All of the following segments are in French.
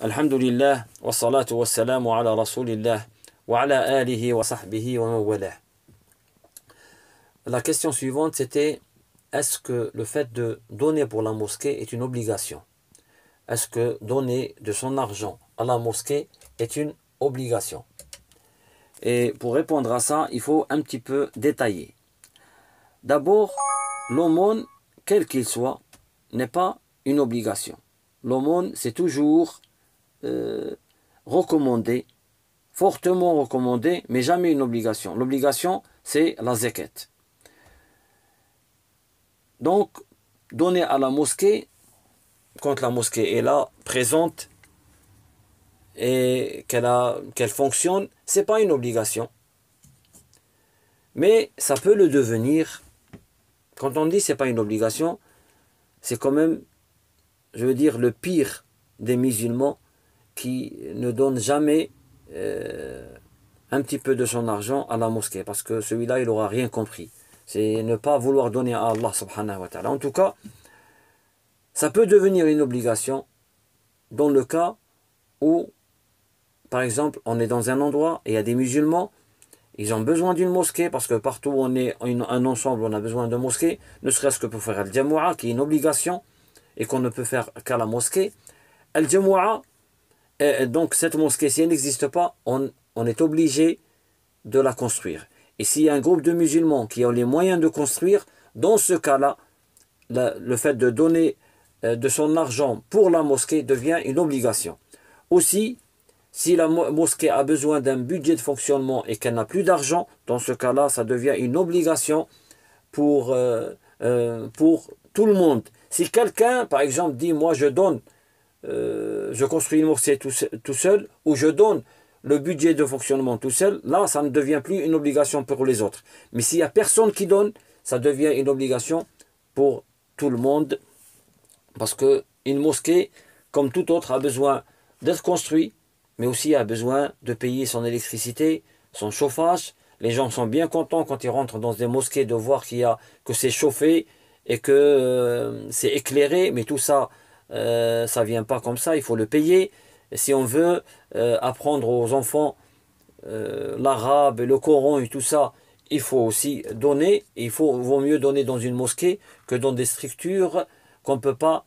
Alhamdulillah, wa salatu wa salamu ala rasulillah, wa ala alihi wa sahbihi wa mawalah. La question suivante c'était, est-ce que le fait de donner pour la mosquée est une obligation? Est-ce que donner de son argent à la mosquée est une obligation? Et pour répondre à ça, il faut un petit peu détailler. D'abord, l'aumône, quel qu'il soit, n'est pas une obligation. L'aumône, c'est toujours recommandé, fortement recommandé, mais jamais une obligation. L'obligation, c'est la zakat. Donc, donner à la mosquée, quand la mosquée est là, présente, et qu'elle fonctionne, c'est pas une obligation. Mais ça peut le devenir. Quand on dit c'est pas une obligation, c'est quand même, je veux dire, le pire des musulmans qui ne donne jamais un petit peu de son argent à la mosquée, parce que celui-là, il n'aura rien compris. C'est ne pas vouloir donner à Allah subhanahu wa ta'ala. En tout cas, ça peut devenir une obligation dans le cas où, par exemple, on est dans un endroit et il y a des musulmans, ils ont besoin d'une mosquée, parce que partout où on est un ensemble, on a besoin de mosquée, ne serait-ce que pour faire Al-Jamou'a, qui est une obligation, et qu'on ne peut faire qu'à la mosquée. Al-Jamou'a, donc cette mosquée, si elle n'existe pas, on est obligé de la construire. Et s'il y a un groupe de musulmans qui ont les moyens de construire, dans ce cas-là, le fait de donner de son argent pour la mosquée devient une obligation. Aussi, si la mosquée a besoin d'un budget de fonctionnement et qu'elle n'a plus d'argent, dans ce cas-là, ça devient une obligation pour tout le monde. Si quelqu'un, par exemple, dit « moi je donne, je construis une mosquée tout seul » ou « je donne le budget de fonctionnement tout seul », là, ça ne devient plus une obligation pour les autres. Mais s'il n'y a personne qui donne, ça devient une obligation pour tout le monde. Parce qu'une mosquée, comme tout autre, a besoin d'être construite, mais aussi a besoin de payer son électricité, son chauffage. Les gens sont bien contents quand ils rentrent dans des mosquées de voir que c'est chauffé et que c'est éclairé, mais tout ça, ça ne vient pas comme ça, il faut le payer. Et si on veut apprendre aux enfants l'arabe, le Coran et tout ça, il faut aussi donner. Il vaut mieux donner dans une mosquée que dans des structures qu'on ne peut pas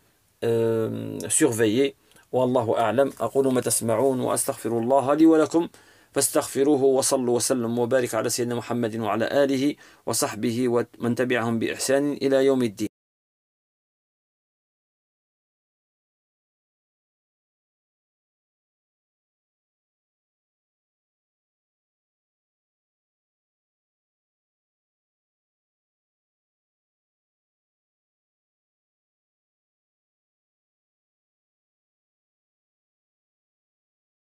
surveiller. والله أعلم. أقول ما تسمعون وأستغفر الله لي ولكم فاستغفروه وصلوا وسلموا وبارك على سيدنا محمد وعلى آله وصحبه ومن تبعهم بإحسان إلى يوم الدين.